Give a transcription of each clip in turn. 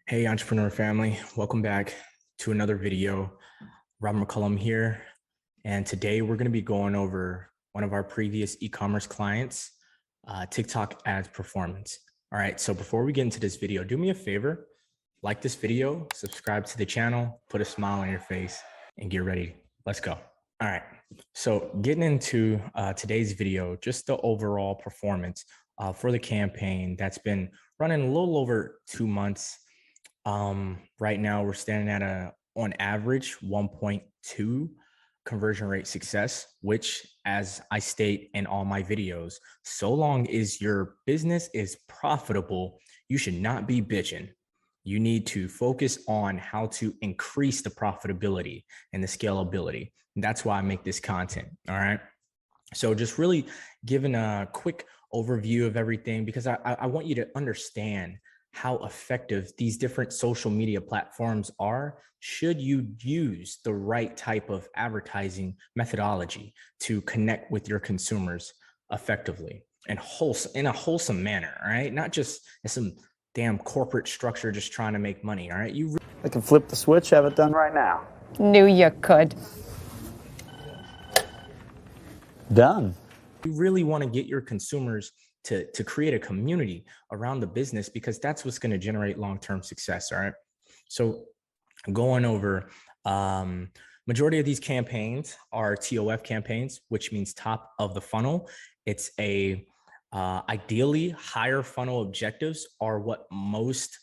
Hey, entrepreneur family, welcome back to another video. Rob McCullum here. And today we're going to be going over one of our previous e-commerce clients, TikTok ads performance. All right. So before we get into this video, do me a favor, like this video, subscribe to the channel, put a smile on your face, and get ready. Let's go. All right. So getting into today's video, just the overall performance for the campaign that's been running a little over 2 months. Right now we're standing at on average 1.2 conversion rate success, which, as I state in all my videos, so long as your business is profitable, you should not be bitching. You need to focus on how to increase the profitability and the scalability. And that's why I make this content. All right. So just really giving a quick overview of everything, because I want you to understand how effective these different social media platforms are should you use the right type of advertising methodology to connect with your consumers effectively and in a wholesome manner. All right. Not just as some damn corporate structure just trying to make money. All right. I can flip the switch, have it done right now. Knew you could. Done. You really want to get your consumers to create a community around the business, because that's what's going to generate long-term success. All right. So going over, majority of these campaigns are TOF campaigns, which means top of the funnel. It's ideally higher funnel objectives are what most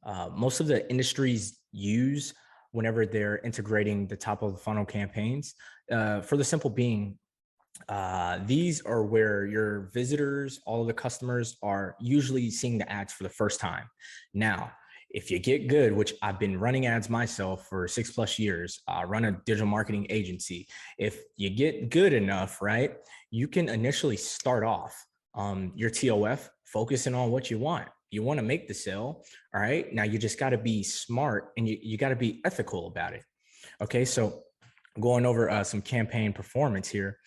of the industries use whenever they're integrating the top of the funnel campaigns, for the simple being, these are where your visitors, all of the customers, are usually seeing the ads for the first time. Now, if you get good, which I've been running ads myself for 6+ years, run a digital marketing agency. If you get good enough, right, you can initially start off your TOF focusing on what you want. You want to make the sale. All right. Now you just got to be smart, and you got to be ethical about it. Okay. So going over some campaign performance here.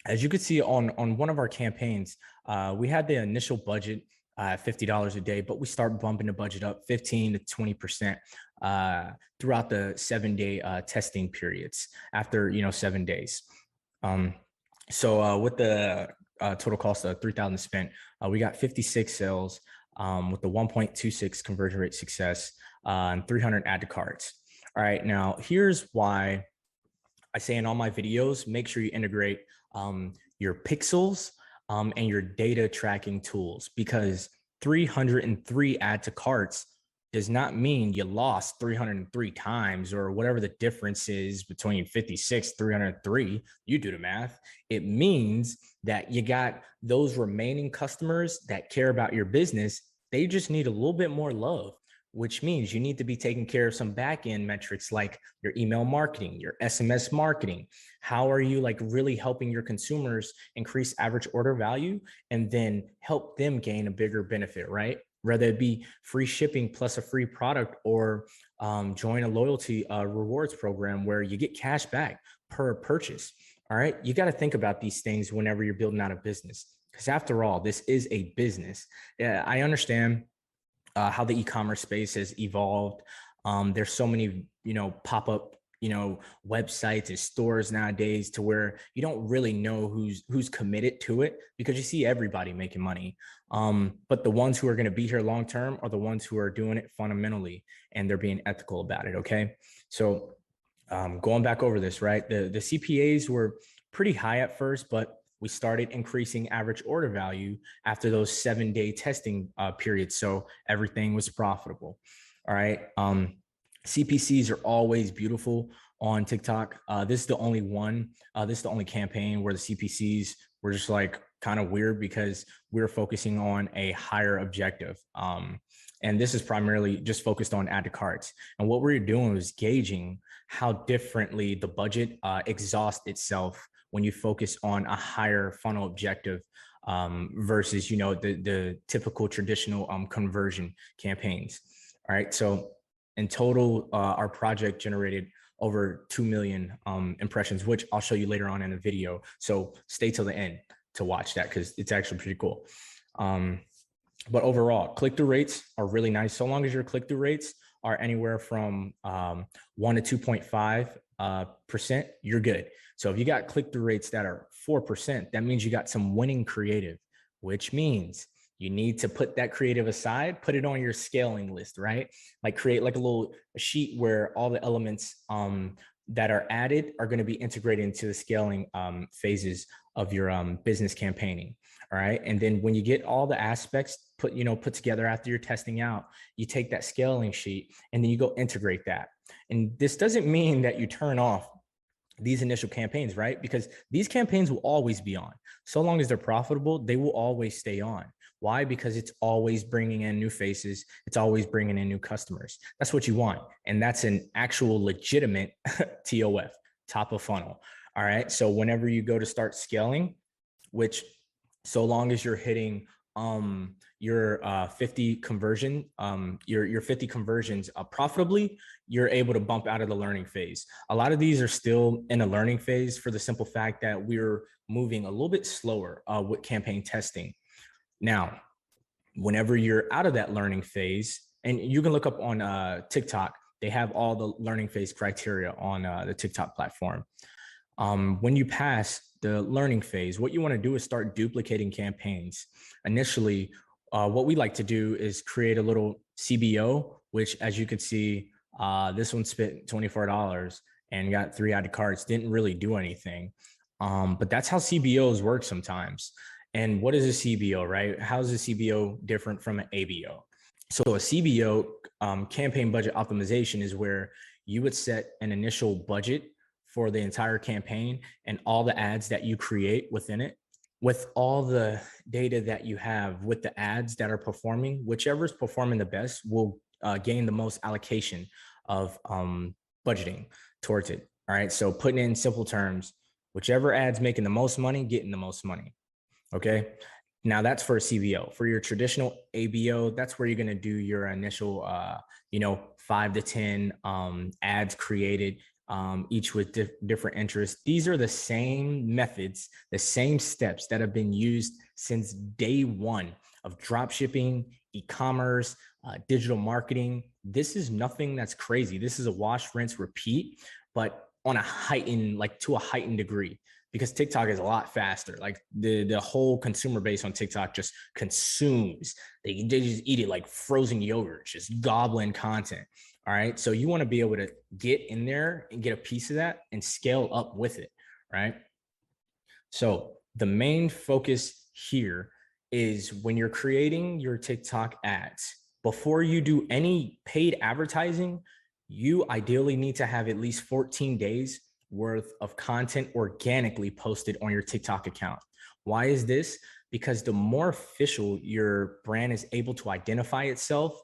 As you could see on one of our campaigns, we had the initial budget $50 a day, but we start bumping the budget up 15 to 20% throughout the 7-day testing periods after 7 days. So with the total cost of $3,000 spent, we got 56 sales with the 1.26 conversion rate success and 300 add to carts. All right, now here's why I say in all my videos, make sure you integrate your pixels and your data tracking tools, because 303 add to carts does not mean you lost 303 times or whatever the difference is between 56, 303. You do the math. It means that you got those remaining customers that care about your business. They just need a little bit more love, which means you need to be taking care of some back-end metrics like your email marketing, your SMS marketing. How are you really helping your consumers increase average order value and then help them gain a bigger benefit, right? Whether it be free shipping plus a free product, or join a loyalty rewards program where you get cash back per purchase. All right. You got to think about these things whenever you're building out a business, because after all, this is a business. I understand how the e-commerce space has evolved. There's so many, pop-up, websites and stores nowadays to where you don't really know who's committed to it, because you see everybody making money. But the ones who are going to be here long-term are the ones who are doing it fundamentally and they're being ethical about it. Okay. So going back over this, right? The CPAs were pretty high at first, but we started increasing average order value after those 7-day testing periods. So everything was profitable. All right. CPCs are always beautiful on TikTok. This is the only one. This is the only campaign where the CPCs were just kind of weird, because we're focusing on a higher objective. And this is primarily just focused on add to carts. And what we're doing is gauging how differently the budget exhausts itself when you focus on a higher funnel objective versus, the typical traditional conversion campaigns. All right. So in total, our project generated over 2 million impressions, which I'll show you later on in the video. So stay till the end to watch that, because it's actually pretty cool. But overall, click-through rates are really nice. So long as your click-through rates are anywhere from 1 to 2.5 percent, you're good. So if you got click-through rates that are 4%, that means you got some winning creative, which means you need to put that creative aside, put it on your scaling list, right? Like create like a sheet where all the elements that are added are going to be integrated into the scaling phases of your business campaigning. All right. And then when you get all the aspects put together after you're testing out, you take that scaling sheet and then you go integrate that. And this doesn't mean that you turn off these initial campaigns, right? Because these campaigns will always be on. So long as they're profitable, they will always stay on. Why? Because it's always bringing in new faces. It's always bringing in new customers. That's what you want. And that's an actual legitimate TOF, top of funnel. All right. So whenever you go to start scaling, which so long as you're hitting your 50 conversion, your 50 conversions profitably, you're able to bump out of the learning phase. A lot of these are still in a learning phase for the simple fact that we're moving a little bit slower with campaign testing. Now, whenever you're out of that learning phase, and you can look up on TikTok, they have all the learning phase criteria on the TikTok platform. When you pass the learning phase, what you want to do is start duplicating campaigns. Initially, what we like to do is create a little CBO, which, as you can see, this one spent $24 and got 3 added cards, didn't really do anything. But that's how CBOs work sometimes. And what is a CBO, right? How is a CBO different from an ABO? So a CBO, campaign budget optimization, is where you would set an initial budget for the entire campaign and all the ads that you create within it, with all the data that you have with the ads that are performing. Whichever is performing the best will gain the most allocation of budgeting towards it. All right. So putting it in simple terms, whichever ad's making the most money, getting the most money. Okay. Now that's for a CBO. For your traditional ABO, that's where you're going to do your initial, 5 to 10 ads created, each with different interests. These are the same methods, the same steps that have been used since day one of drop shipping, e-commerce, digital marketing. This is nothing that's crazy. This is a wash, rinse, repeat, but on a heightened degree, because TikTok is a lot faster. Like the whole consumer base on TikTok just consumes. They just eat it like frozen yogurt, just gobbling content. All right. So you want to be able to get in there and get a piece of that and scale up with it. Right. So the main focus here is when you're creating your TikTok ads, before you do any paid advertising, you ideally need to have at least 14 days worth of content organically posted on your TikTok account. Why is this? Because the more official your brand is able to identify itself,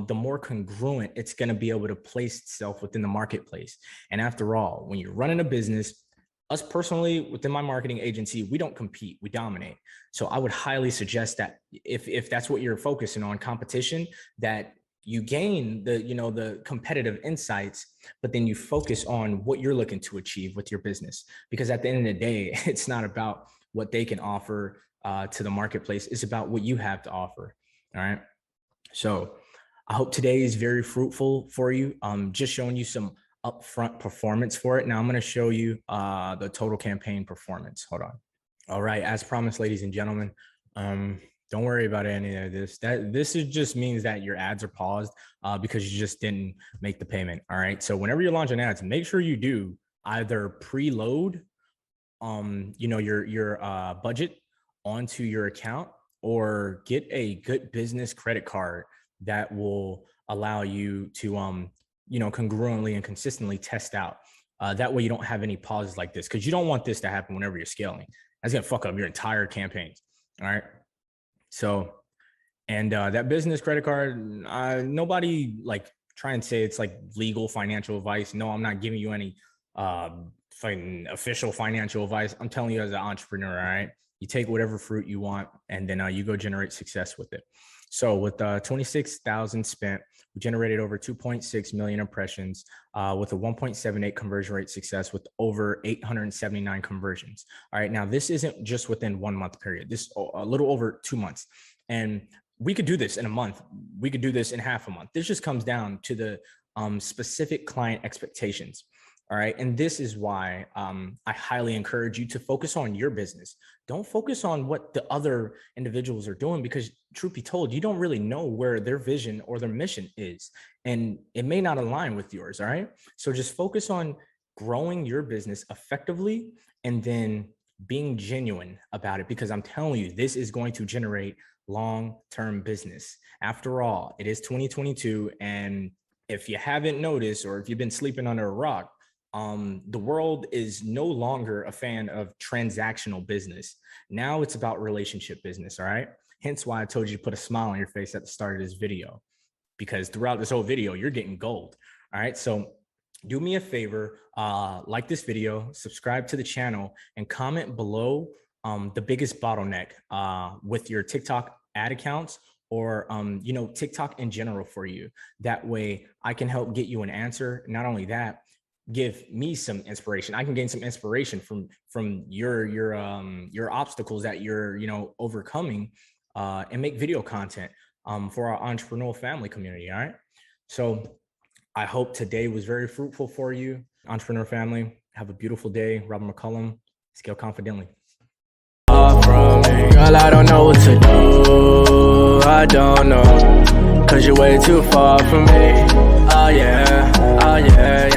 the more congruent it's going to be able to place itself within the marketplace. And after all, when you're running a business, us personally within my marketing agency, we don't compete, we dominate. So I would highly suggest that if that's what you're focusing on, competition, that you gain the competitive insights, but then you focus on what you're looking to achieve with your business. Because at the end of the day, it's not about what they can offer to the marketplace. It's about what you have to offer. All right. So I hope today is very fruitful for you. Just showing you some upfront performance for it. Now I'm going to show you the total campaign performance. Hold on. All right. As promised, ladies and gentlemen, don't worry about any of this. This just means that your ads are paused because you just didn't make the payment. All right. So whenever you're launching ads, make sure you do either preload your budget onto your account, or get a good business credit card that will allow you to congruently and consistently test out. That way you don't have any pauses like this, because you don't want this to happen whenever you're scaling. That's gonna fuck up your entire campaigns. All right. So, and that business credit card, nobody like try and say it's like legal financial advice. No, I'm not giving you any official financial advice. I'm telling you as an entrepreneur, all right? You take whatever fruit you want, and then you go generate success with it. So with 26,000 spent, we generated over 2.6 million impressions with a 1.78 conversion rate success with over 879 conversions. All right. Now, this isn't just within 1 month period. This a little over 2 months. And we could do this in a month. We could do this in half a month. This just comes down to the specific client expectations. All right. And this is why I highly encourage you to focus on your business. Don't focus on what the other individuals are doing, because truth be told, you don't really know where their vision or their mission is. And it may not align with yours. All right. So just focus on growing your business effectively and then being genuine about it, because I'm telling you, this is going to generate long-term business. After all, it is 2022. And if you haven't noticed, or if you've been sleeping under a rock, the world is no longer a fan of transactional business. Now it's about relationship business. All right. Hence why I told you to put a smile on your face at the start of this video, because throughout this whole video, you're getting gold. All right. So do me a favor, like this video, subscribe to the channel, and comment below the biggest bottleneck with your TikTok ad accounts, or TikTok in general for you. That way I can help get you an answer. Not only that, give me some inspiration. I can gain some inspiration from your obstacles that you're overcoming, and make video content for our entrepreneurial family community. All right. So I hope today was very fruitful for you, entrepreneur family. Have a beautiful day. Robert McCullum, Scale Confidently. From me, girl, I don't know what to do. I don't know, 'cause you're way too far from me. Oh yeah, oh yeah, yeah.